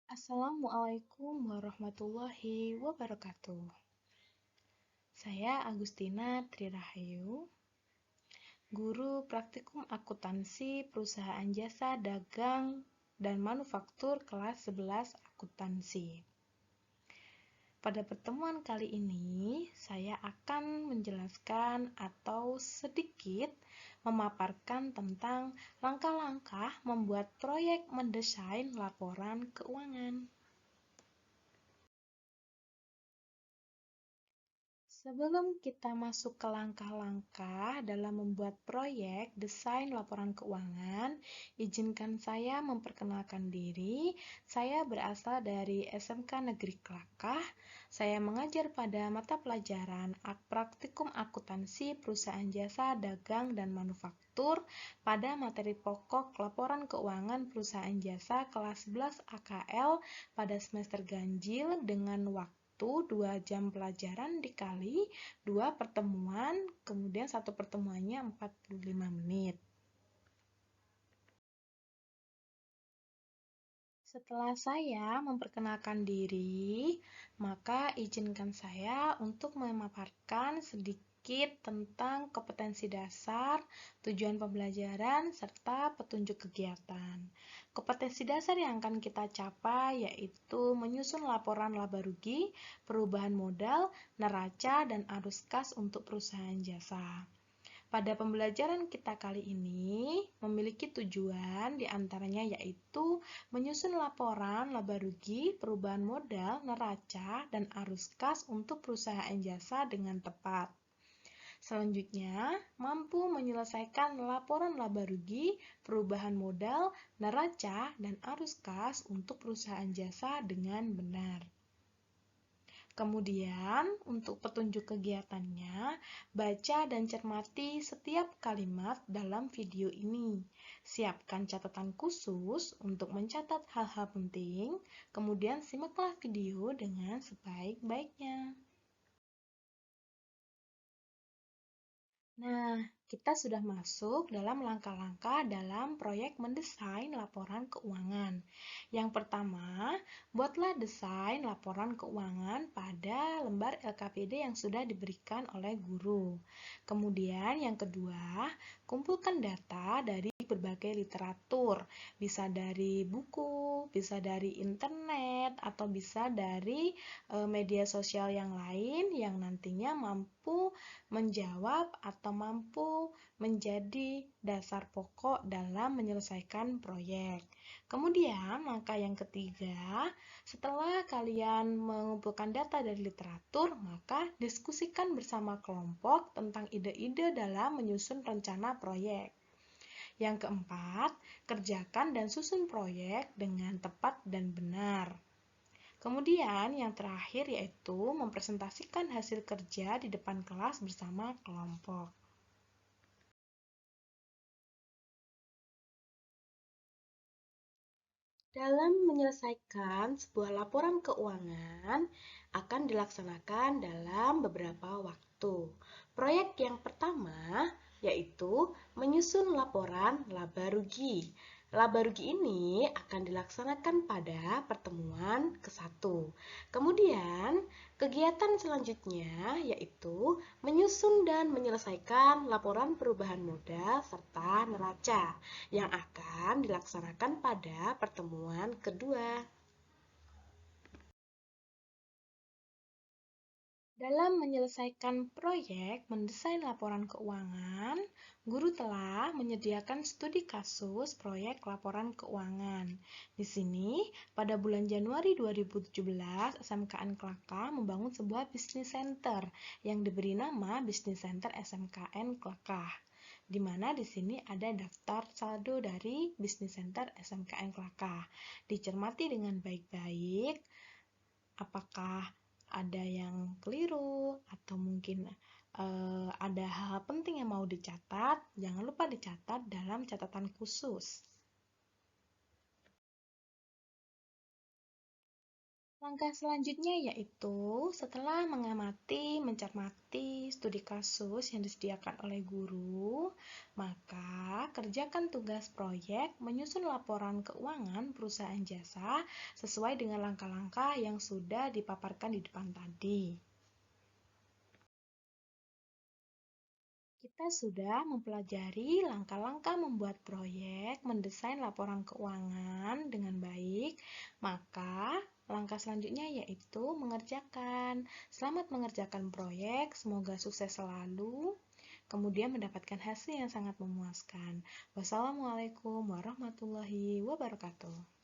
Assalamualaikum warahmatullahi wabarakatuh. Saya Agustina Trirahayu, guru praktikum akuntansi perusahaan jasa dagang dan manufaktur kelas 11 akuntansi. Pada pertemuan kali ini, saya akan menjelaskan atau sedikit memaparkan tentang langkah-langkah membuat proyek mendesain laporan keuangan. Sebelum kita masuk ke langkah-langkah dalam membuat proyek desain laporan keuangan, izinkan saya memperkenalkan diri. Saya berasal dari SMK Negeri Klakah. Saya mengajar pada mata pelajaran Praktikum Akuntansi Perusahaan Jasa Dagang dan Manufaktur pada materi pokok Laporan Keuangan Perusahaan Jasa kelas 11 AKL pada semester ganjil dengan waktu 2 jam pelajaran dikali 2 pertemuan, kemudian satu pertemuannya 45 menit. Setelah saya memperkenalkan diri, maka izinkan saya untuk memaparkan sedikit tentang kompetensi dasar, tujuan pembelajaran, serta petunjuk kegiatan. Kompetensi dasar yang akan kita capai yaitu menyusun laporan laba rugi, perubahan modal, neraca, dan arus kas untuk perusahaan jasa. Pada pembelajaran kita kali ini memiliki tujuan diantaranya yaitu menyusun laporan laba rugi, perubahan modal, neraca, dan arus kas untuk perusahaan jasa dengan tepat. Selanjutnya, mampu menyelesaikan laporan laba rugi, perubahan modal, neraca, dan arus kas untuk perusahaan jasa dengan benar. Kemudian, untuk petunjuk kegiatannya, baca dan cermati setiap kalimat dalam video ini. Siapkan catatan khusus untuk mencatat hal-hal penting, kemudian simaklah video dengan sebaik-baiknya. Nah, kita sudah masuk dalam langkah-langkah dalam proyek mendesain laporan keuangan. Yang pertama, buatlah desain laporan keuangan pada lembar LKPD yang sudah diberikan oleh guru. Kemudian yang kedua, kumpulkan data dari berbagai literatur, bisa dari buku, bisa dari internet, atau bisa dari media sosial yang lain yang nantinya mampu menjawab atau mampu menjadi dasar pokok dalam menyelesaikan proyek. Kemudian, langkah yang ketiga, setelah kalian mengumpulkan data dari literatur, maka diskusikan bersama kelompok tentang ide-ide dalam menyusun rencana proyek. Yang keempat, kerjakan dan susun proyek dengan tepat dan benar. Kemudian yang terakhir yaitu mempresentasikan hasil kerja di depan kelas bersama kelompok. Dalam menyelesaikan sebuah laporan keuangan akan dilaksanakan dalam beberapa waktu. Proyek yang pertama yaitu menyusun laporan laba rugi. Laba rugi ini akan dilaksanakan pada pertemuan ke-1. Kemudian, kegiatan selanjutnya yaitu menyusun dan menyelesaikan laporan perubahan modal serta neraca yang akan dilaksanakan pada pertemuan kedua. Dalam menyelesaikan proyek mendesain laporan keuangan, guru telah menyediakan studi kasus proyek laporan keuangan. Di sini, pada bulan Januari 2017, SMKN Klakah membangun sebuah bisnis center yang diberi nama Bisnis Center SMKN Klakah, di mana di sini ada daftar saldo dari Bisnis Center SMKN Klakah. Dicermati dengan baik-baik apakah ada yang keliru atau mungkin ada hal penting yang mau dicatat, jangan lupa dicatat dalam catatan khusus. Langkah selanjutnya yaitu setelah mencermati studi kasus yang disediakan oleh guru, maka kerjakan tugas proyek menyusun laporan keuangan perusahaan jasa sesuai dengan langkah-langkah yang sudah dipaparkan di depan tadi. Kita sudah mempelajari langkah-langkah membuat proyek, mendesain laporan keuangan dengan baik, maka langkah selanjutnya yaitu mengerjakan. Selamat mengerjakan proyek, semoga sukses selalu, kemudian mendapatkan hasil yang sangat memuaskan. Wassalamualaikum warahmatullahi wabarakatuh.